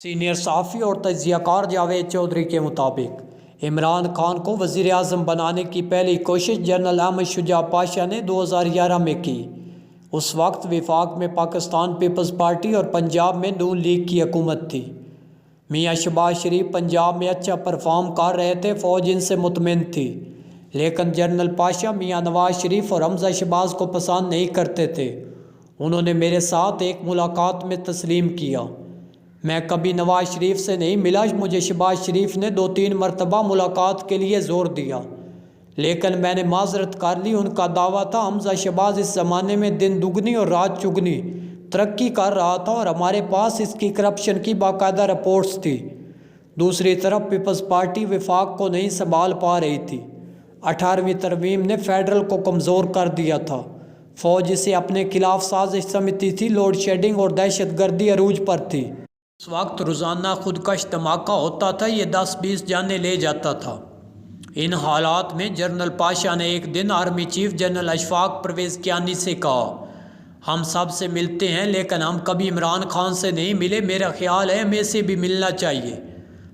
Senior صحافی اور تجزیہ کار جاوید چودھری کے مطابق عمران خان کو وزیر اعظم بنانے کی پہلی کوشش جنرل احمد شجاع پاشا نے 2011 میں کی۔ اس وقت وفاق میں پاکستان پیپلز پارٹی اور پنجاب میں نون لیگ کی حکومت تھی۔ میاں شہباز شریف پنجاب میں اچھا پرفارم کر رہے تھے، فوج ان سے مطمئن تھی، لیکن جنرل پاشا میاں نواز شریف اور حمزہ شہباز کو پسند نہیں کرتے تھے۔ انہوں نے میرے ساتھ ایک ملاقات میں تسلیم کیا۔ میں کبھی نواز شریف سے نہیں ملا، مجھے شہباز شریف نے 2-3 مرتبہ ملاقات کے لیے زور دیا، لیکن میں نے معذرت کر لی۔ ان کا دعویٰ تھا حمزہ شہباز اس زمانے میں دن دگنی اور رات چگنی ترقی کر رہا تھا اور ہمارے پاس اس کی کرپشن کی باقاعدہ رپورٹس تھی۔ دوسری طرف پیپلز پارٹی وفاق کو نہیں سنبھال پا رہی تھی۔ 18ویں ترمیم نے فیڈرل کو کمزور کر دیا تھا۔ فوج اسے اپنے خلاف سازش سمجھتی تھی، لوڈ شیڈنگ اور دہشت گردی عروج پر تھی۔ اس وقت روزانہ خودکش دھماکہ ہوتا تھا، یہ 10-20 جانیں لے جاتا تھا۔ ان حالات میں جنرل پاشا نے ایک دن army chief general Ashfaq Parvez Kayani سے کہا، ہم سب سے ملتے ہیں لیکن ہم کبھی عمران خان سے نہیں ملے، میرا خیال ہے ہمیں سے بھی ملنا چاہیے۔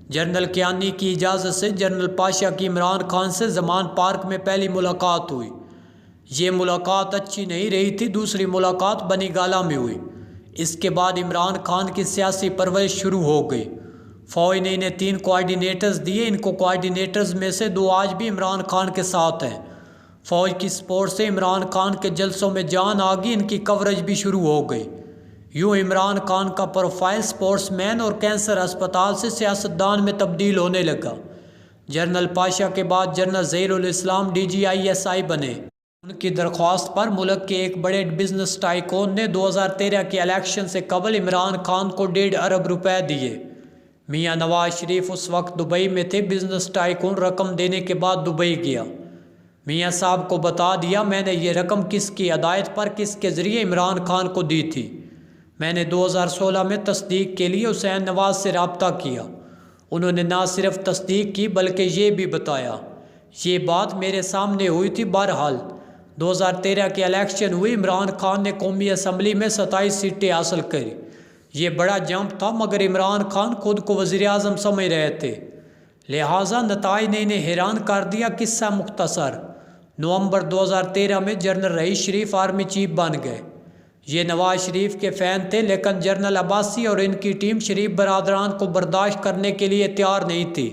جنرل کیانی کی اجازت سے جنرل پاشا کی عمران خان سے زمان پارک میں پہلی ملاقات ہوئی۔ یہ ملاقات اچھی نہیں رہی تھی۔ دوسری ملاقات بنی گالہ میں ہوئی۔ اس کے بعد عمران خان کی سیاسی پرورش شروع ہو گئی۔ فوج نے انہیں 3 کوآرڈینیٹرز دیے، ان کو کوآرڈینیٹرز میں سے 2 آج بھی عمران خان کے ساتھ ہیں۔ فوج کی سپورٹ سے عمران خان کے جلسوں میں جان آ گئی، ان کی کوریج بھی شروع ہو گئی۔ یوں عمران خان کا پروفائل سپورٹس مین اور کینسر ہسپتال سے سیاستدان میں تبدیل ہونے لگا۔ جنرل پاشا کے بعد جنرل ظہیر الاسلام DGISI بنے۔ ان کی درخواست پر ملک کے ایک بڑے بزنس ٹائکون نے 2013 کے الیکشن سے قبل عمران خان کو 1.5 ارب روپے دیے۔ میاں نواز شریف اس وقت دبئی میں تھے۔ بزنس ٹائکون رقم دینے کے بعد دبئی گیا۔ میاں صاحب کو بتا دیا میں نے یہ رقم کس کی ہدایت پر کس کے ذریعے عمران خان کو دی تھی۔ میں نے 2016 میں تصدیق کے لیے حسین نواز سے رابطہ کیا۔ انہوں نے نہ صرف تصدیق کی بلکہ یہ بھی بتایا۔ یہ بات میرے سامنے ہوئی تھی۔ بہرحال 2013 کے الیکشن ہوئی، عمران خان نے قومی اسمبلی میں 27 سیٹیں حاصل کری۔ یہ بڑا جمپ تھا، مگر عمران خان خود کو وزیر اعظم سمجھ رہے تھے، لہٰذا نتائج نے انہیں حیران کر دیا۔ قصہ مختصر، نومبر 2013 میں جنرل رئیس شریف آرمی چیف بن گئے۔ یہ نواز شریف کے فین تھے، لیکن جنرل عباسی اور ان کی ٹیم شریف برادران کو برداشت کرنے کے لیے تیار نہیں تھی۔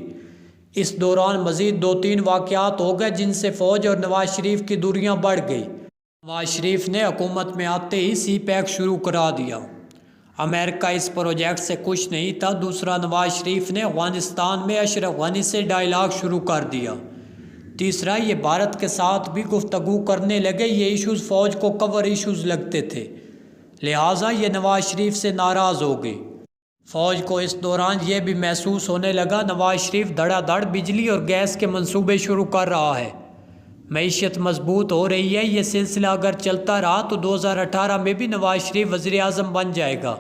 اس دوران مزید 2-3 واقعات ہو گئے جن سے فوج اور نواز شریف کی دوریاں بڑھ گئی۔ نواز شریف نے حکومت میں آتے ہی CPEC شروع کرا دیا۔ امریکہ اس پروجیکٹ سے خوش نہیں تھا۔ دوسرا، نواز شریف نے افغانستان میں اشرف غنی سے ڈائیلاگ شروع کر دیا۔ تیسرا، یہ بھارت کے ساتھ بھی گفتگو کرنے لگے۔ یہ ایشوز فوج کو کور ایشوز لگتے تھے، لہٰذا یہ نواز شریف سے ناراض ہو گئی۔ فوج کو اس دوران یہ بھی محسوس ہونے لگا نواز شریف دھڑا دھڑ بجلی اور گیس کے منصوبے شروع کر رہا ہے، معیشت مضبوط ہو رہی ہے۔ یہ سلسلہ اگر چلتا رہا تو 2018 میں بھی نواز شریف وزیر اعظم بن جائے گا،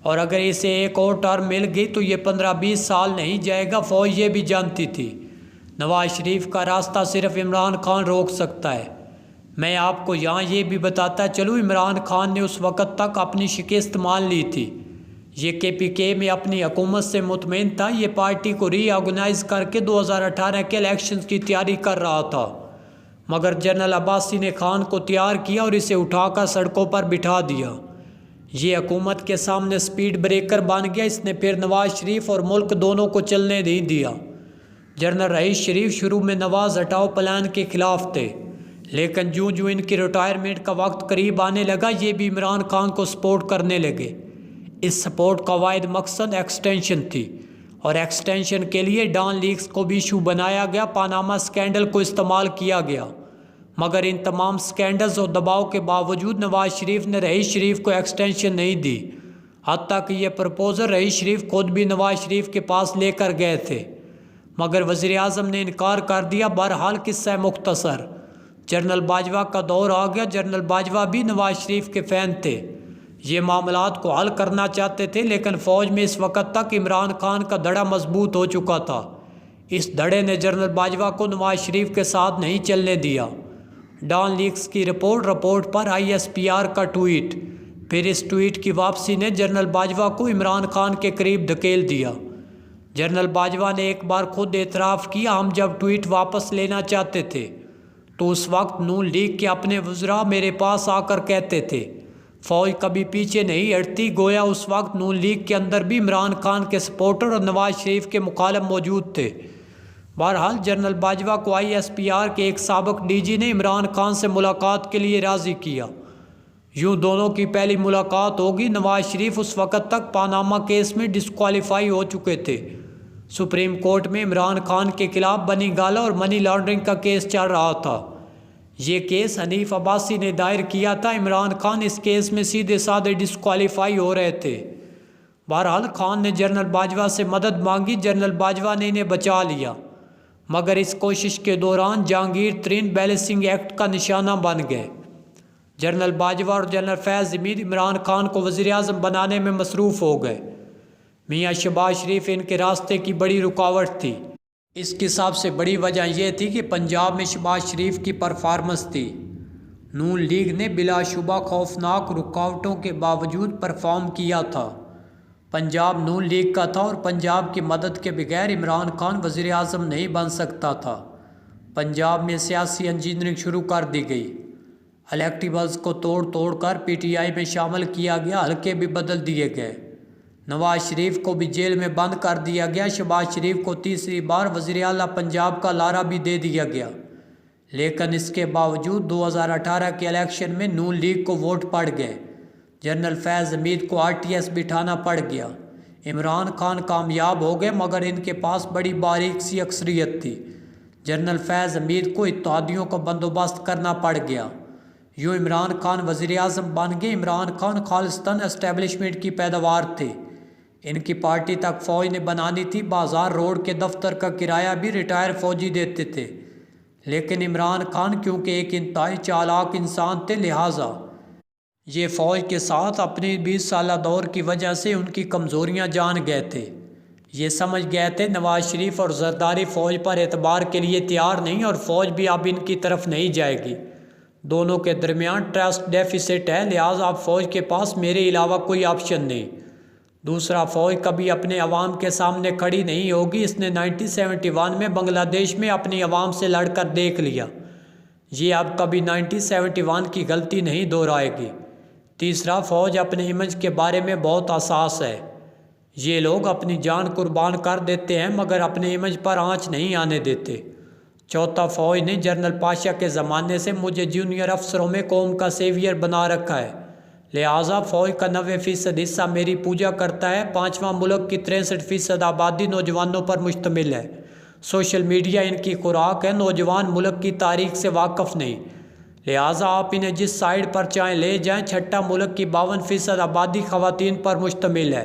اور اگر اسے ایک اور ٹرم مل گئی تو یہ 15-20 سال نہیں جائے گا۔ فوج یہ بھی جانتی تھی نواز شریف کا راستہ صرف عمران خان روک سکتا ہے۔ میں آپ کو یہاں یہ بھی بتاتا چلوں، عمران خان نے اس وقت تک اپنی شکست مان لی تھی۔ یہ KPK میں اپنی حکومت سے مطمئن تھا۔ یہ پارٹی کو ری آرگنائز کر کے 2018 کے الیکشنز کی تیاری کر رہا تھا، مگر جنرل عباسی نے خان کو تیار کیا اور اسے اٹھا کر سڑکوں پر بٹھا دیا۔ یہ حکومت کے سامنے سپیڈ بریکر بن گیا۔ اس نے پھر نواز شریف اور ملک دونوں کو چلنے نہیں دیا۔ جنرل رئیس شریف شروع میں نواز ہٹاؤ پلان کے خلاف تھے، لیکن جوں جوں ان کی ریٹائرمنٹ کا وقت قریب آنے لگا، یہ بھی عمران خان کو سپورٹ کرنے لگے۔ اس سپورٹ کا واحد مقصد ایکسٹینشن تھی، اور ایکسٹینشن کے لیے ڈان لیکس کو بھی ایشو بنایا گیا۔ پاناما سکینڈل کو استعمال کیا گیا، مگر ان تمام سکینڈلز اور دباؤ کے باوجود نواز شریف نے رئیس شریف کو ایکسٹینشن نہیں دی، حتیٰ کہ یہ پرپوزل رئیس شریف خود بھی نواز شریف کے پاس لے کر گئے تھے، مگر وزیر اعظم نے انکار کر دیا۔ بہرحال قصہ مختصر، جنرل باجوہ کا دور آ گیا۔ جنرل باجوہ بھی نواز شریف کے فین تھے۔ یہ معاملات کو حل کرنا چاہتے تھے، لیکن فوج میں اس وقت تک عمران خان کا دھڑا مضبوط ہو چکا تھا۔ اس دھڑے نے جنرل باجوہ کو نواز شریف کے ساتھ نہیں چلنے دیا۔ ڈان لیکس کی رپورٹ پر ISPR کا ٹویٹ، پھر اس ٹویٹ کی واپسی نے جنرل باجوہ کو عمران خان کے قریب دھکیل دیا۔ جنرل باجوہ نے ایک بار خود اعتراف کیا، ہم جب ٹویٹ واپس لینا چاہتے تھے تو اس وقت نون لیگ کے اپنے وزراء میرے پاس آ کر کہتے تھے فوج کبھی پیچھے نہیں ہٹتی، گویا اس وقت نون لیگ کے اندر بھی عمران خان کے سپورٹر اور نواز شریف کے مخالف موجود تھے۔ بہرحال جنرل باجوہ کو ISPR کے ایک سابق DG نے عمران خان سے ملاقات کے لیے راضی کیا۔ یوں دونوں کی پہلی ملاقات ہوگی۔ نواز شریف اس وقت تک پاناما کیس میں ڈسکوالیفائی ہو چکے تھے۔ سپریم کورٹ میں عمران خان کے خلاف بنی گالہ اور منی لانڈرنگ کا کیس چل رہا تھا۔ یہ کیس حنیف عباسی نے دائر کیا تھا۔ عمران خان اس کیس میں سیدھے سادھے ڈسکوالیفائی ہو رہے تھے۔ بہرحال خان نے جنرل باجوہ سے مدد مانگی، جنرل باجوہ نے انہیں بچا لیا، مگر اس کوشش کے دوران جہانگیر ترین بیلنسنگ ایکٹ کا نشانہ بن گئے۔ جنرل باجوہ اور جنرل فیض حمید عمران خان کو وزیر اعظم بنانے میں مصروف ہو گئے۔ میاں شہباز شریف ان کے راستے کی بڑی رکاوٹ تھی۔ اس کی سب سے بڑی وجہ یہ تھی کہ پنجاب میں شہباز شریف کی پرفارمنس تھی۔ نون لیگ نے بلا شبہ خوفناک رکاوٹوں کے باوجود پرفارم کیا تھا۔ پنجاب نون لیگ کا تھا اور پنجاب کی مدد کے بغیر عمران خان وزیر اعظم نہیں بن سکتا تھا۔ پنجاب میں سیاسی انجینئرنگ شروع کر دی گئی۔ الیکٹیبلز کو توڑ کر PTI میں شامل کیا گیا، حلقے بھی بدل دیے گئے۔ نواز شریف کو بھی جیل میں بند کر دیا گیا۔ شہباز شریف کو تیسری بار وزیر اعلیٰ پنجاب کا لارا بھی دے دیا گیا، لیکن اس کے باوجود 2018 کے الیکشن میں نون لیگ کو ووٹ پڑ گئے۔ جنرل فیض حمید کو RTS بٹھانا پڑ گیا۔ عمران خان کامیاب ہو گئے، مگر ان کے پاس بڑی باریک سی اکثریت تھی۔ جنرل فیض حمید کو اتحادیوں کا بندوبست کرنا پڑ گیا۔ یوں عمران خان وزیر اعظم بن گئے۔ عمران خان خالصتاً اسٹیبلشمنٹ کی پیداوار تھے۔ ان کی پارٹی تک فوج نے بنانی تھی۔ بازار روڈ کے دفتر کا کرایہ بھی ریٹائر فوجی دیتے تھے، لیکن عمران خان کیونکہ ایک انتہائی چالاک انسان تھے، لہٰذا یہ فوج کے ساتھ اپنی 20 سالہ دور کی وجہ سے ان کی کمزوریاں جان گئے تھے۔ یہ سمجھ گئے تھے نواز شریف اور زرداری فوج پر اعتبار کے لیے تیار نہیں، اور فوج بھی اب ان کی طرف نہیں جائے گی۔ دونوں کے درمیان ٹرسٹ ڈیفیسٹ ہے، لہٰذا اب فوج کے پاس میرے علاوہ کوئی آپشن نہیں۔ دوسرا، فوج کبھی اپنے عوام کے سامنے کھڑی نہیں ہوگی۔ اس نے 1971 میں بنگلہ دیش میں اپنی عوام سے لڑ کر دیکھ لیا، یہ اب کبھی 1971 کی غلطی نہیں دہرائے گی۔ تیسرا، فوج اپنے امیج کے بارے میں بہت حساس ہے۔ یہ لوگ اپنی جان قربان کر دیتے ہیں مگر اپنے امیج پر آنچ نہیں آنے دیتے۔ چوتھا، فوج نے جنرل پاشا کے زمانے سے مجھے جونیئر افسروں میں قوم کا سیویئر بنا رکھا ہے، لہٰذا فوج کا 90% حصہ میری پوجا کرتا ہے۔ پانچواں، ملک کی 63% آبادی نوجوانوں پر مشتمل ہے۔ سوشل میڈیا ان کی خوراک ہے۔ نوجوان ملک کی تاریخ سے واقف نہیں، لہٰذا آپ انہیں جس سائیڈ پر چاہیں لے جائیں۔ چھٹا، ملک کی 52% آبادی خواتین پر مشتمل ہے۔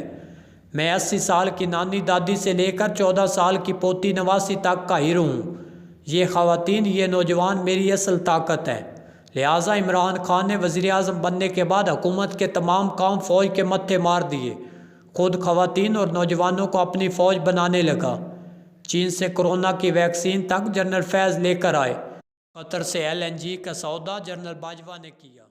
میں 80 سال کی نانی دادی سے لے کر 14 سال کی پوتی نواسی تک کا ہیرو ہوں۔ یہ خواتین، یہ نوجوان میری اصل طاقت ہے۔ لہٰذا عمران خان نے وزیر اعظم بننے کے بعد حکومت کے تمام کام فوج کے متھے مار دیے، خود خواتین اور نوجوانوں کو اپنی فوج بنانے لگا۔ چین سے کورونا کی ویکسین تک جنرل فیض لے کر آئے۔ قطر سے LNG کا سودا جنرل باجوہ نے کیا۔